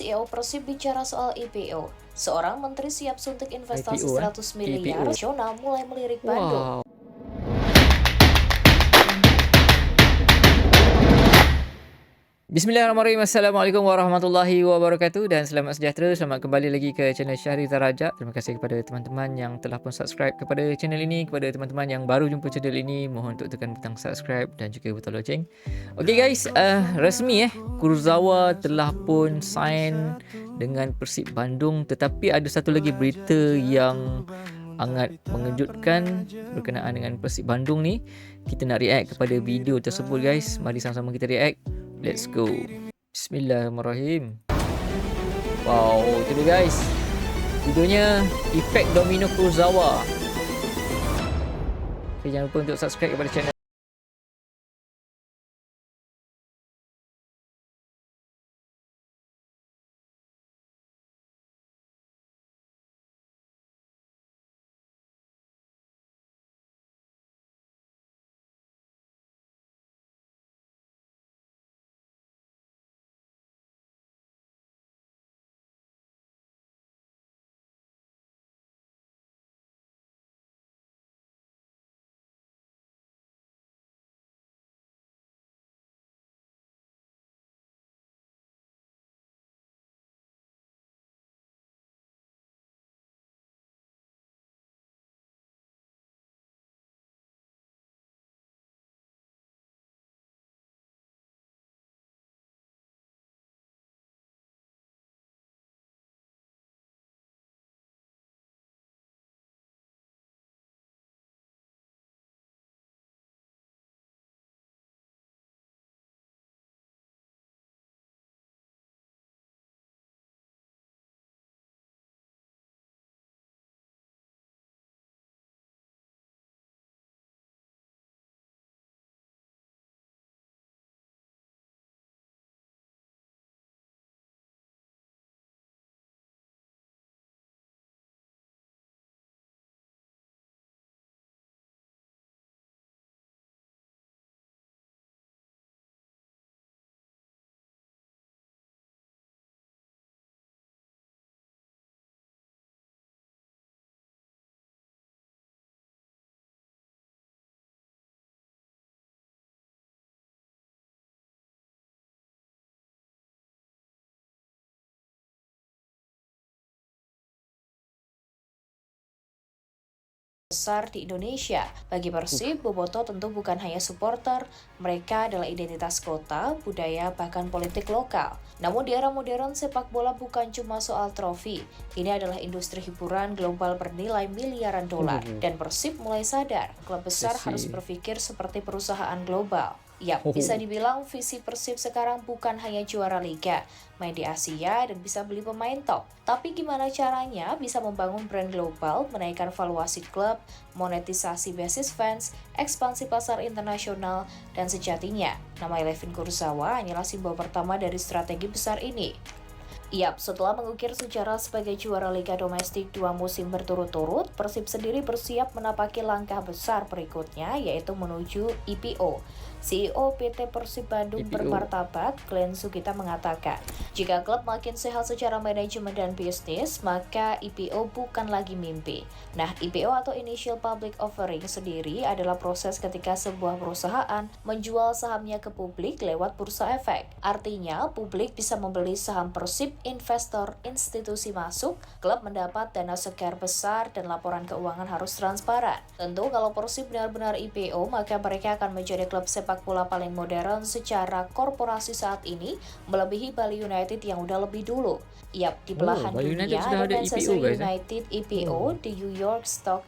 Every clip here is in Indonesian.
CEO Persib bicara soal IPO. Seorang menteri siap suntik investasi IPO 100 miliar IPO. nasional mulai melirik Bandung. Wow. Bismillahirrahmanirrahim. Assalamualaikum warahmatullahi wabarakatuh dan selamat sejahtera. Selamat kembali lagi ke channel Syahri Taraja. Terima kasih kepada teman-teman yang telah pun subscribe kepada channel ini. Kepada teman-teman yang baru jumpa channel ini, mohon untuk tekan butang subscribe dan juga butang loceng. Okay guys, resmi Kurzawa telah pun sign dengan Persib Bandung. Tetapi ada satu lagi berita yang sangat mengejutkan berkenaan dengan Persib Bandung ni. Kita nak react kepada video tersebut guys. Mari sama-sama kita react. Let's go. Bismillahirrahmanirrahim. Wow, itu dia guys. Videonya efek domino Kurzawa. Okay, jangan lupa untuk subscribe kepada channel. Besar di Indonesia. Bagi Persib, Boboto tentu bukan hanya supporter, mereka adalah identitas kota, budaya, bahkan politik lokal. Namun di era modern, sepak bola bukan cuma soal trofi. Ini adalah industri hiburan global bernilai miliaran dolar. Dan Persib mulai sadar, klub besar harus berpikir seperti perusahaan global. Yap, bisa dibilang visi Persib sekarang bukan hanya juara liga, main di Asia dan bisa beli pemain top. Tapi gimana caranya bisa membangun brand global, menaikkan valuasi klub, monetisasi basis fans, ekspansi pasar internasional, dan sejatinya, nama Levin Kurzawa hanyalah simbol pertama dari strategi besar ini. Yap, setelah mengukir sejarah sebagai juara Liga Domestik 2 musim berturut-turut, Persib sendiri bersiap menapaki langkah besar berikutnya, yaitu menuju IPO. CEO PT Persib Bandung bermartabat, Glenn Sugita mengatakan, jika klub makin sehat secara manajemen dan bisnis, maka IPO bukan lagi mimpi. Nah, IPO atau Initial Public Offering sendiri adalah proses ketika sebuah perusahaan menjual sahamnya ke publik lewat bursa efek. Artinya, publik bisa membeli saham Persib, investor, institusi masuk, klub mendapat dana segar besar, dan laporan keuangan harus transparan. Tentu kalau Persib benar-benar IPO, maka mereka akan menjadi klub sepak bola paling modern secara korporasi saat ini, melebihi Bali United yang udah lebih dulu. Yap, di belahan dunia ada Manchester United IPO di New York Stock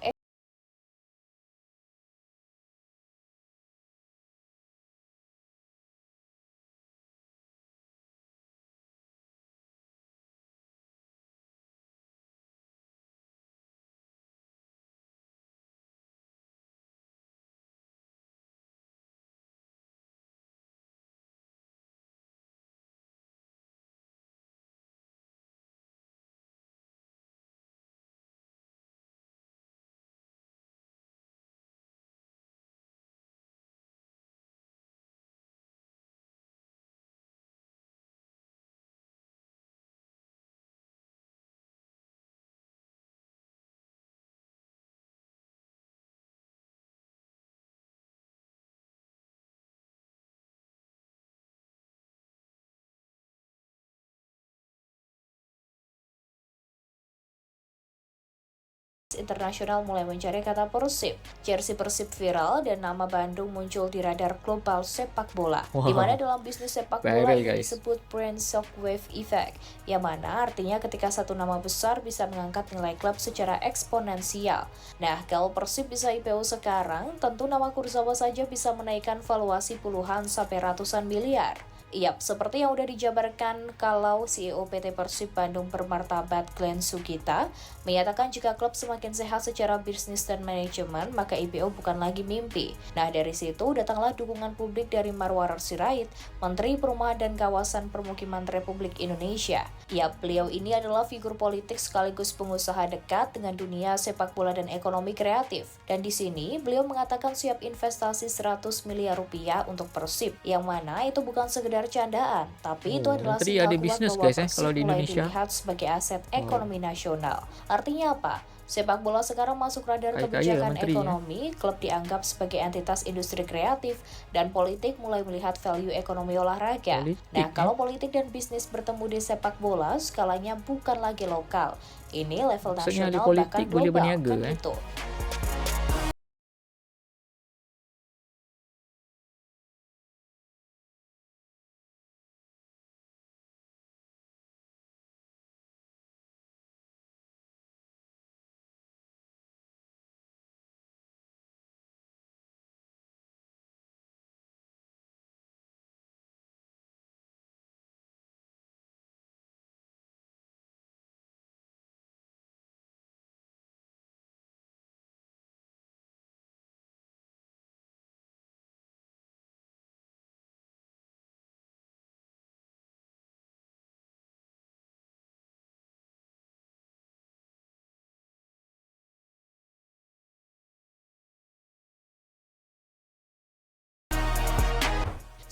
internasional mulai mencari kata Persib. Jersey Persib viral dan nama Bandung muncul di radar global sepak bola. Di mana dalam bisnis sepak bola Viral, ini guys. disebut brand shockwave effect, yang mana artinya ketika satu nama besar bisa mengangkat nilai klub secara eksponensial. Nah, kalau Persib bisa IPO sekarang, tentu nama Kurzawa saja bisa menaikkan valuasi puluhan sampai ratusan miliar. Yap, seperti yang udah dijabarkan kalau CEO PT Persib Bandung bermartabat Glenn Sugita menyatakan jika klub semakin sehat secara bisnis dan manajemen, maka IPO bukan lagi mimpi. Nah, dari situ datanglah dukungan publik dari Marwarar Sirait, Menteri Perumahan dan Kawasan Permukiman Republik Indonesia. Yap, beliau ini adalah figur politik sekaligus pengusaha dekat dengan dunia sepak bola dan ekonomi kreatif. Dan di sini beliau mengatakan siap investasi 100 miliar rupiah untuk Persib, yang mana itu bukan sekedar candaan, tapi itu adalah Menteri sinyal ada kuat bisnis, bahwa guys, kalau Persib di mulai Indonesia. dilihat sebagai aset ekonomi nasional. Artinya apa? Sepak bola sekarang masuk radar Kaya-kaya kebijakan menteri, ya. ekonomi, klub dianggap sebagai entitas industri kreatif, dan politik mulai melihat value ekonomi olahraga. Politik, Nah, ya. kalau politik dan bisnis bertemu di sepak bola, skalanya bukan lagi lokal. Ini level Maksudnya ahli nasional politik bahkan boleh global, berniaga, kan kan? gitu.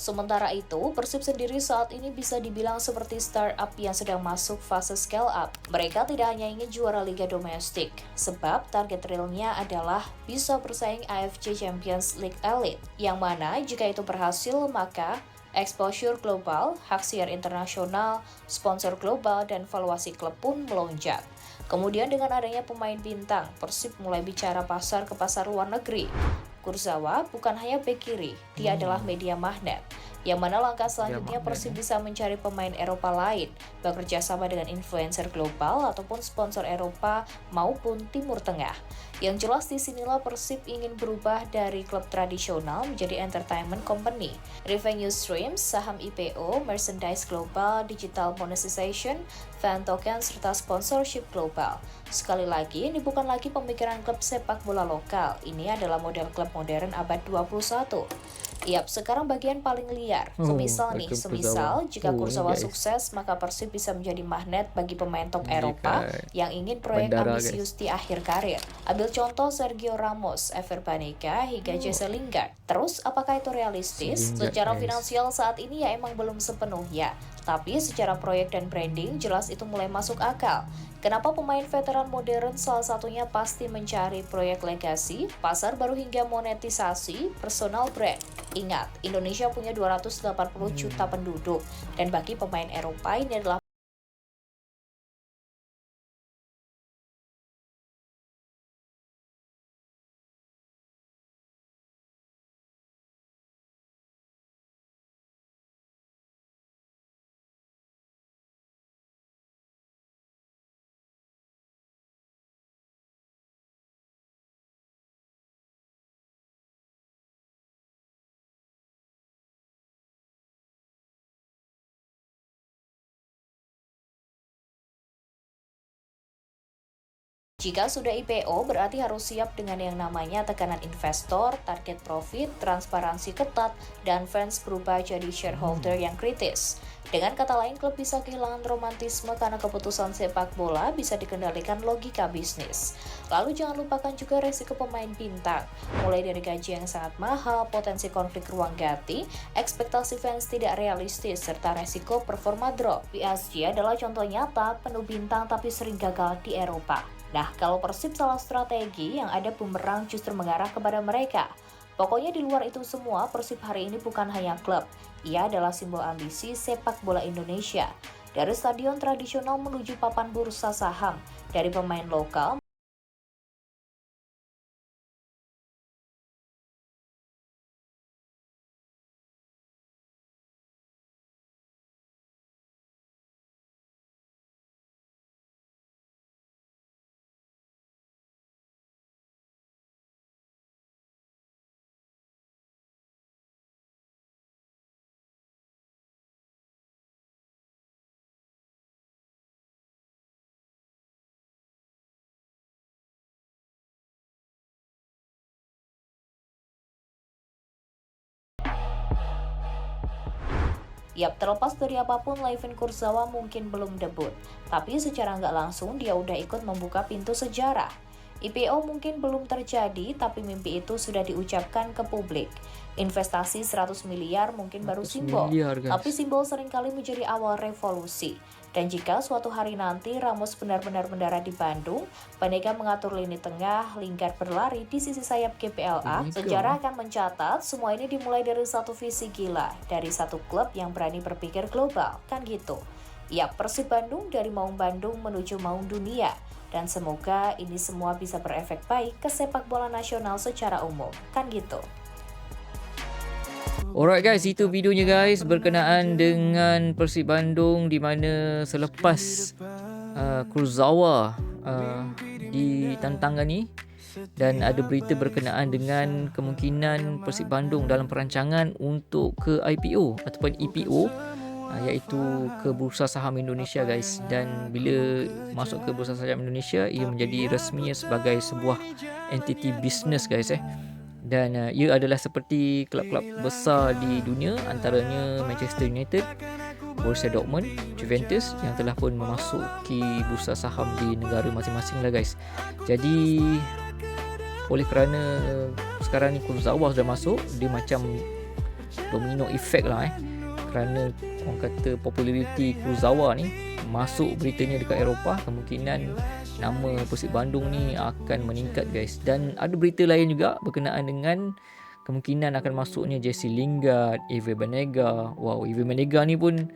Sementara itu, Persib sendiri saat ini bisa dibilang seperti startup yang sedang masuk fase scale up. Mereka tidak hanya ingin juara liga domestik, sebab target realnya adalah bisa bersaing AFC Champions League Elite, yang mana jika itu berhasil maka exposure global, hak siar internasional, sponsor global, dan valuasi klub pun melonjak. Kemudian dengan adanya pemain bintang, Persib mulai bicara pasar ke pasar luar negeri. Kurzawa bukan hanya bek kiri, dia adalah media magnet. Yang mana langkah selanjutnya magnet, Persib bisa mencari pemain Eropa lain, bekerja sama dengan influencer global ataupun sponsor Eropa maupun Timur Tengah. Yang jelas disinilah Persib ingin berubah dari klub tradisional menjadi entertainment company. Revenue streams, saham IPO, merchandise global, digital monetization, fan token, serta sponsorship global. Sekali lagi, ini bukan lagi pemikiran klub sepak bola lokal, ini adalah model klub modern abad 21. Yap, sekarang bagian paling liar. Semisal nih, Kurzawa. jika Ini, Kurzawa guys. sukses, maka Persib bisa menjadi magnet bagi pemain top Ini Eropa kayak yang ingin proyek bandara, ambisius di akhir karir. Ambil contoh Sergio Ramos, Ever Banega, hingga Jesse Lingard. Terus, apakah itu realistis? Lingard, Secara guys. finansial saat ini ya emang belum sepenuhnya. Tapi secara proyek dan branding, jelas itu mulai masuk akal. Kenapa pemain veteran modern salah satunya pasti mencari proyek legasi, pasar baru hingga monetisasi, personal brand. Ingat, Indonesia punya 280 juta penduduk, dan bagi pemain Eropa ini adalah jika sudah IPO, berarti harus siap dengan yang namanya tekanan investor, target profit, transparansi ketat, dan fans berubah jadi shareholder yang kritis. Dengan kata lain, klub bisa kehilangan romantisme karena keputusan sepak bola bisa dikendalikan logika bisnis. Lalu jangan lupakan juga resiko pemain bintang, mulai dari gaji yang sangat mahal, potensi konflik ruang ganti, ekspektasi fans tidak realistis, serta resiko performa drop. PSG adalah contoh nyata penuh bintang tapi sering gagal di Eropa. Nah, kalau Persib salah strategi, yang ada bumerang justru mengarah kepada mereka. Pokoknya di luar itu semua, Persib hari ini bukan hanya klub. Ia adalah simbol ambisi sepak bola Indonesia. Dari stadion tradisional menuju papan bursa saham, dari pemain lokal Yap, terlepas dari apapun, Layvin Kurzawa mungkin belum debut, tapi secara nggak langsung dia udah ikut membuka pintu sejarah. IPO mungkin belum terjadi, tapi mimpi itu sudah diucapkan ke publik. Investasi 100 miliar mungkin baru 100 simbol, miliar tapi guys. simbol seringkali menjadi awal revolusi. Dan jika suatu hari nanti Ramos benar-benar mendarat di Bandung, Banega mengatur lini tengah, Lingard berlari di sisi sayap GPLA, Banega. sejarah akan mencatat semua ini dimulai dari satu visi gila, dari satu klub yang berani berpikir global, kan gitu. Ya, Persib Bandung dari Maung Bandung menuju Maung Dunia. Dan semoga ini semua bisa berefek baik ke sepak bola nasional secara umum, kan gitu. Alright guys, itu videonya guys berkenaan dengan Persib Bandung di mana selepas Kurzawa ditantangani dan ada berita berkenaan dengan kemungkinan Persib Bandung dalam perancangan untuk ke IPO ataupun EPO, iaitu ke Bursa Saham Indonesia guys. Dan bila masuk ke Bursa Saham Indonesia, ia menjadi resminya sebagai sebuah entiti bisnes guys. Dan ia adalah seperti kelab-kelab besar di dunia, antaranya Manchester United, Borussia Dortmund, Juventus yang telah pun memasuki bursa saham di negara masing-masing lah guys. Jadi oleh kerana sekarang ni Kurzawa sudah masuk, dia macam domino effect lah kerana orang kata populariti Kurzawa ni masuk beritanya dekat Eropah, kemungkinan nama Persib Bandung ni akan meningkat guys. Dan ada berita lain juga berkenaan dengan kemungkinan akan masuknya Jesse Lingard, Ivan Banega. Wow, Ivan Banega ni pun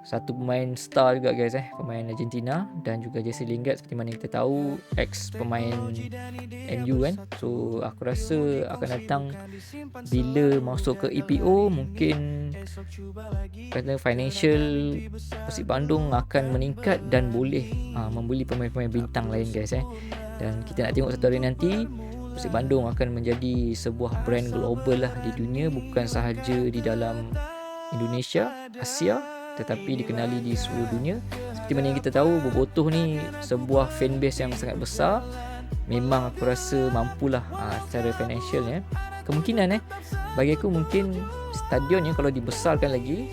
satu pemain star juga guys, pemain Argentina. Dan juga Jesse Lingard seperti mana kita tahu, ex pemain MU kan. So aku rasa akan datang bila masuk ke EPO, mungkin kata financial Persib Bandung akan meningkat dan boleh membeli pemain-pemain bintang lain guys. Dan kita nak tengok satu hari nanti Persib Bandung akan menjadi sebuah brand global lah di dunia, bukan sahaja di dalam Indonesia, Asia, tetapi dikenali di seluruh dunia. Seperti mana yang kita tahu, Bobotoh ni sebuah fanbase yang sangat besar. Memang aku rasa mampulah secara financial kemungkinan bagi aku mungkin stadion kalau dibesarkan lagi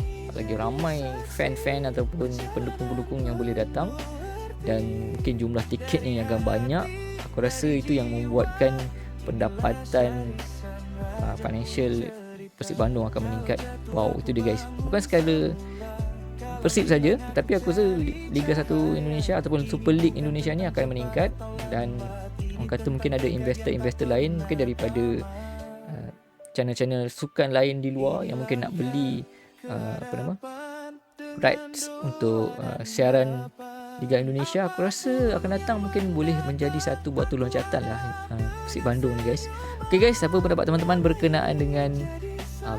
ramai fan-fan ataupun pendukung-pendukung yang boleh datang, dan mungkin jumlah tiketnya yang agak banyak, aku rasa itu yang membuatkan pendapatan financial Persib Bandung akan meningkat. Wow, itu dia guys. Bukan sekadar Persib saja, tapi aku rasa Liga 1 Indonesia ataupun Super League Indonesia ni akan meningkat. Dan orang kata mungkin ada investor-investor lain mungkin daripada channel-channel sukan lain di luar yang mungkin nak beli rights untuk siaran Liga Indonesia. Aku rasa akan datang mungkin boleh menjadi satu batu loncatan lah Persib Bandung ni guys. Okay guys, apa pendapat teman-teman berkenaan dengan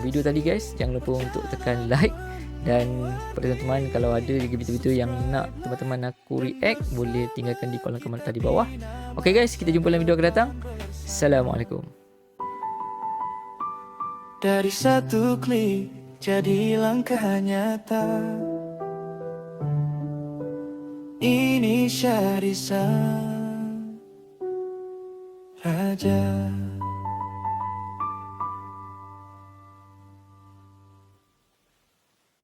video tadi guys? Jangan lupa untuk tekan like. Dan pada teman-teman, kalau ada video-video yang nak teman-teman aku react, boleh tinggalkan di kolom komentar di bawah. Okay guys, kita jumpa dalam video akan datang. Assalamualaikum. Dari satu klik jadi langkah nyata. Ini Syahrizal Raja.